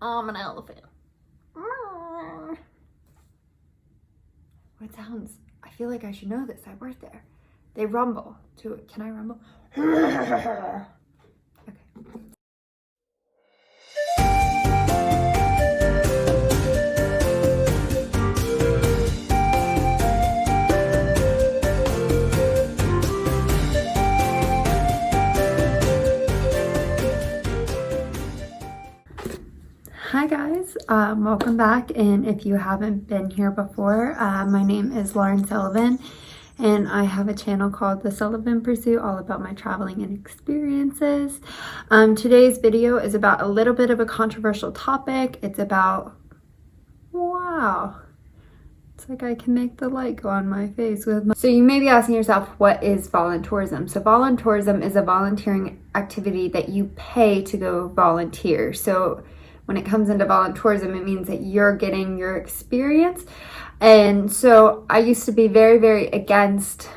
I'm an elephant. What sounds? I feel like I should know this. I worked there. They rumble to it. Can I rumble? Okay. Hi guys, welcome back, and if you haven't been here before, my name is Lauren Sullivan and I have a channel called The Sullivan Pursuit, all about my traveling and experiences. Today's video is about a little bit of a controversial topic. It's about, wow, it's like I can make the light go on my face with my... So you may be asking yourself, what is voluntourism? So voluntourism is a volunteering activity that you pay to go volunteer. So when it comes into voluntourism, it means that you're getting your experience. And so I used to be very, very against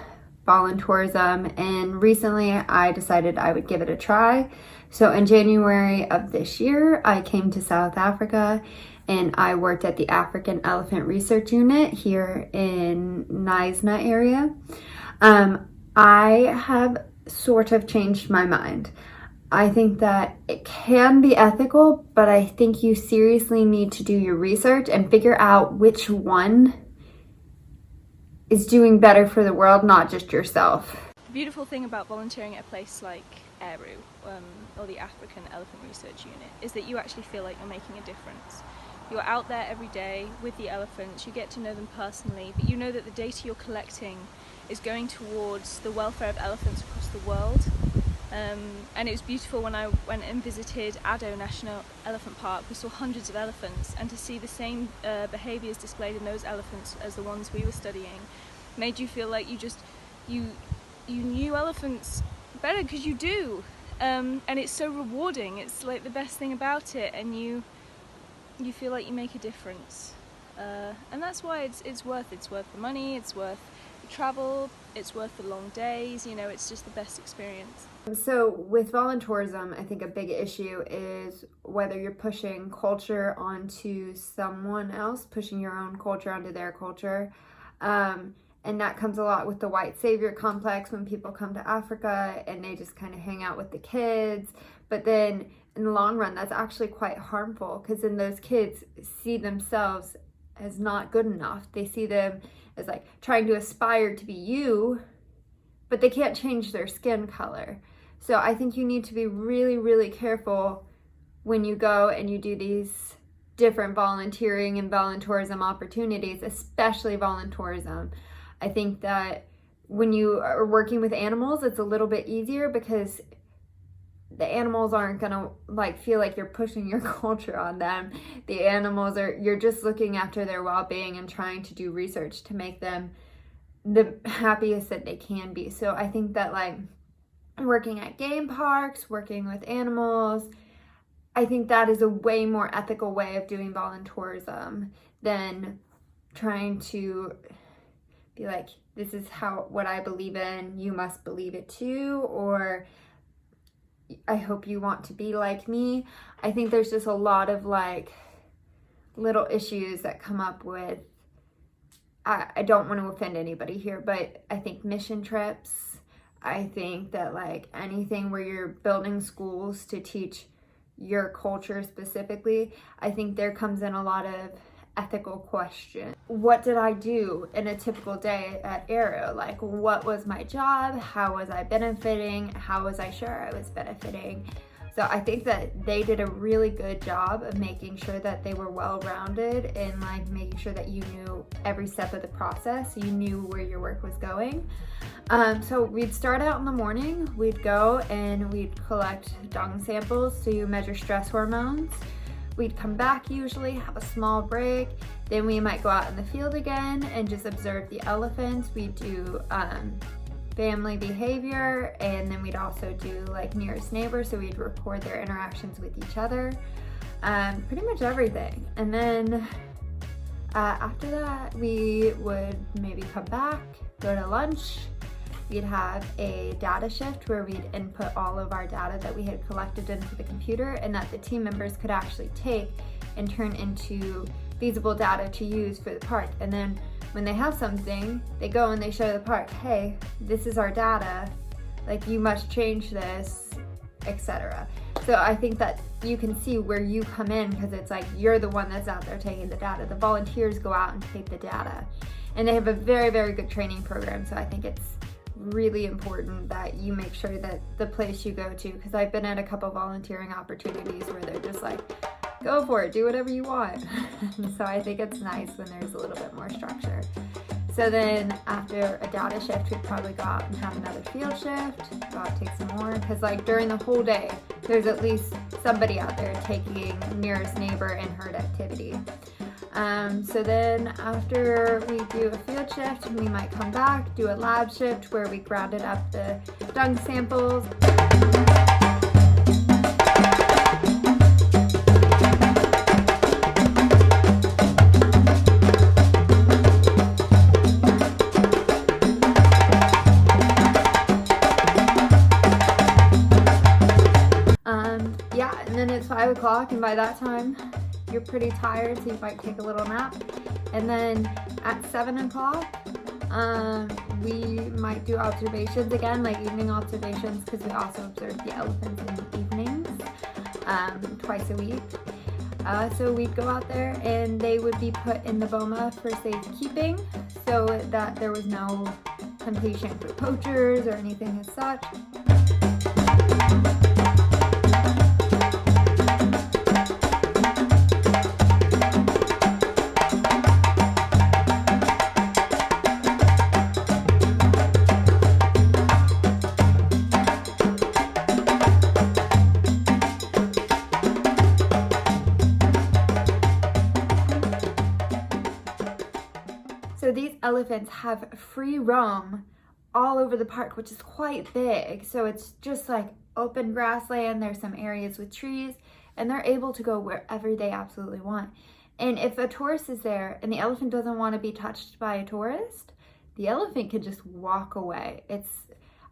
voluntourism, and recently I decided I would give it a try. So in January of this year, I came to South Africa and I worked at the African Elephant Research Unit here in Knysna area. I have sort of changed my mind. I think that it can be ethical, but I think you seriously need to do your research and figure out which one is doing better for the world, not just yourself. The beautiful thing about volunteering at a place like AERU, or the African Elephant Research Unit, is that you actually feel like you're making a difference. You're out there every day with the elephants, you get to know them personally, but you know that the data you're collecting is going towards the welfare of elephants across the world. And it was beautiful when I went and visited Addo National Elephant Park. We saw hundreds of elephants, and to see the same behaviours displayed in those elephants as the ones we were studying made you feel like you knew elephants better, because you do. And it's so rewarding. It's like the best thing about it, and you feel like you make a difference. And that's why it's worth the money, it's worth the travel, it's worth the long days, you know, it's just the best experience. So with voluntourism, I think a big issue is whether you're pushing culture onto someone else, pushing your own culture onto their culture. And that comes a lot with the white savior complex when people come to Africa and they just kind of hang out with the kids. But then in the long run, that's actually quite harmful, because then those kids see themselves as not good enough. They see them as like trying to aspire to be you, but they can't change their skin color. So I think you need to be really, really careful when you go and you do these different volunteering and voluntourism opportunities, especially voluntourism. I think that when you are working with animals, it's a little bit easier, because the animals aren't gonna like feel like you're pushing your culture on them. The animals you're just looking after their well-being and trying to do research to make them the happiest that they can be. So I think that like working at game parks, working with animals, I think that is a way more ethical way of doing voluntourism than trying to be like, this is what I believe in, you must believe it too, or I hope you want to be like me. I think there's just a lot of like little issues that come up with, I don't want to offend anybody here, but I think mission trips, I think that like anything where you're building schools to teach your culture specifically, I think there comes in a lot of ethical question. What did I do in a typical day at AERU? Like, what was my job? How was I benefiting? How was I sure I was benefiting? So I think that they did a really good job of making sure that they were well-rounded and like making sure that you knew every step of the process, you knew where your work was going. So we'd start out in the morning, we'd go and we'd collect dung samples to measure stress hormones. We'd come back, usually have a small break, then we might go out in the field again and just observe the elephants. We'd do family behavior, and then we'd also do like nearest neighbor, so we'd record their interactions with each other, pretty much everything. And then after that we would maybe come back, go to lunch, we'd have a data shift where we'd input all of our data that we had collected into the computer and that the team members could actually take and turn into feasible data to use for the park. And then when they have something, they go and they show the park, hey, this is our data, like you must change this, etc. So I think that you can see where you come in, because it's like you're the one that's out there taking the data. The volunteers go out and take the data. And they have a very, very good training program. So I think it's really important that you make sure that the place you go to, because I've been at a couple volunteering opportunities where they're just like, go for it, do whatever you want. So I think it's nice when there's a little bit more structure. So then after a data shift, we'd probably go out and have another field shift, go out, take some more, because like during the whole day, there's at least somebody out there taking nearest neighbor and herd activity. So then after we do a field shift, we might come back, do a lab shift where we grounded up the dung samples. Yeah, and then it's 5 o'clock, and by that time, you're pretty tired, so you might take a little nap. And then at 7 o'clock, we might do observations again, like evening observations, because we also observe the elephants in the evenings, twice a week. So we'd go out there and they would be put in the boma for safekeeping so that there was no temptation for poachers or anything as such. So these elephants have free roam all over the park, which is quite big. So it's just like open grassland. There's some areas with trees, and they're able to go wherever they absolutely want. And if a tourist is there and the elephant doesn't want to be touched by a tourist, the elephant can just walk away.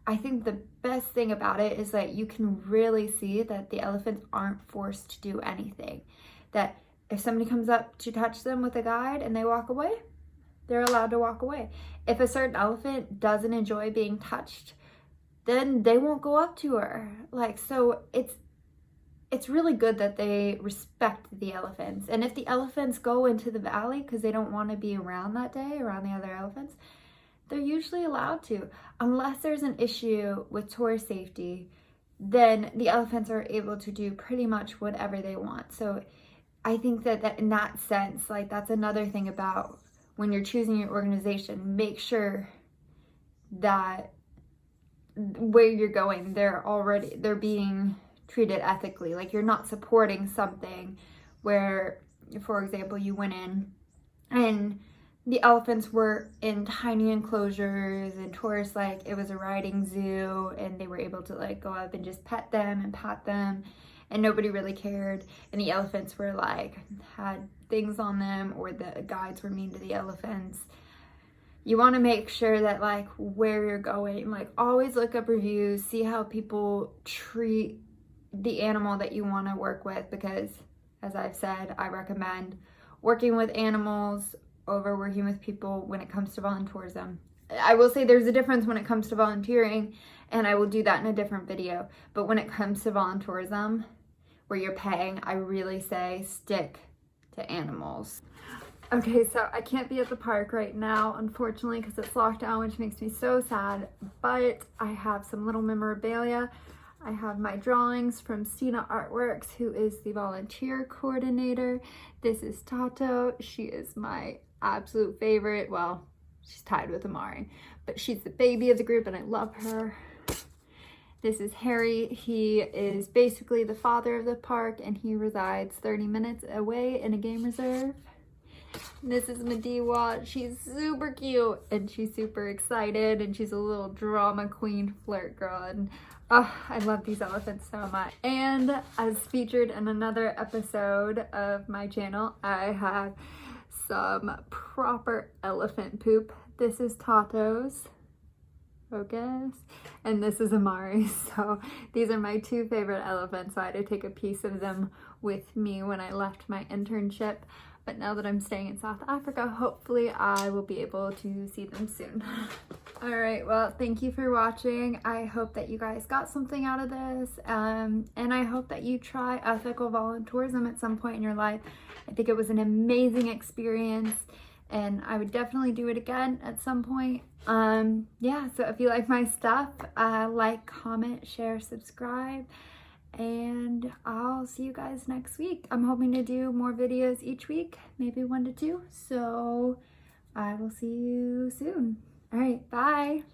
I think the best thing about it is that you can really see that the elephants aren't forced to do anything. That if somebody comes up to touch them with a guide and they walk away, they're allowed to walk away. If a certain elephant doesn't enjoy being touched, then they won't go up to her. So it's really good that they respect the elephants. And if the elephants go into the valley because they don't want to be around that day, around the other elephants, they're usually allowed to. Unless there's an issue with tourist safety, then the elephants are able to do pretty much whatever they want. So I think that in that sense, that's another thing about when you're choosing your organization, make sure that where you're going, they're being treated ethically. Like, you're not supporting something where, for example, you went in and the elephants were in tiny enclosures and tourists, it was a riding zoo, and they were able to go up and just pet them and pat them, and nobody really cared. And the elephants were had things on them, or the guides were mean to the elephants. You want to make sure that where you're going, always look up reviews, see how people treat the animal that you want to work with, because as I've said, I recommend working with animals over working with people when it comes to voluntourism. I will say there's a difference when it comes to volunteering, and I will do that in a different video. But when it comes to voluntourism, where you're paying, I really say stick to animals. Okay, so I can't be at the park right now, unfortunately, because it's locked down, which makes me so sad. But I have some little memorabilia. I have my drawings from Knysna Artworks, who is the volunteer coordinator. This is Tato. She is my absolute favorite. Well, she's tied with Amari, but she's the baby of the group and I love her. This is Harry. He is basically the father of the park, and he resides 30 minutes away in a game reserve. This is Madiwa. She's super cute and she's super excited, and she's a little drama queen flirt girl, and I love these elephants so much. And as featured in another episode of my channel, I have some proper elephant poop. This is Tato's. Focus. And this is Amari. So these are my two favorite elephants. So I had to take a piece of them with me when I left my internship. But now that I'm staying in South Africa, hopefully I will be able to see them soon. All right, well, thank you for watching. I hope that you guys got something out of this. And I hope that you try ethical voluntourism at some point in your life. I think it was an amazing experience and I would definitely do it again at some point. Yeah, so if you like my stuff, like, comment, share, subscribe. And I'll see you guys next week. I'm hoping to do more videos each week, maybe 1 to 2. So I will see you soon. All right, bye.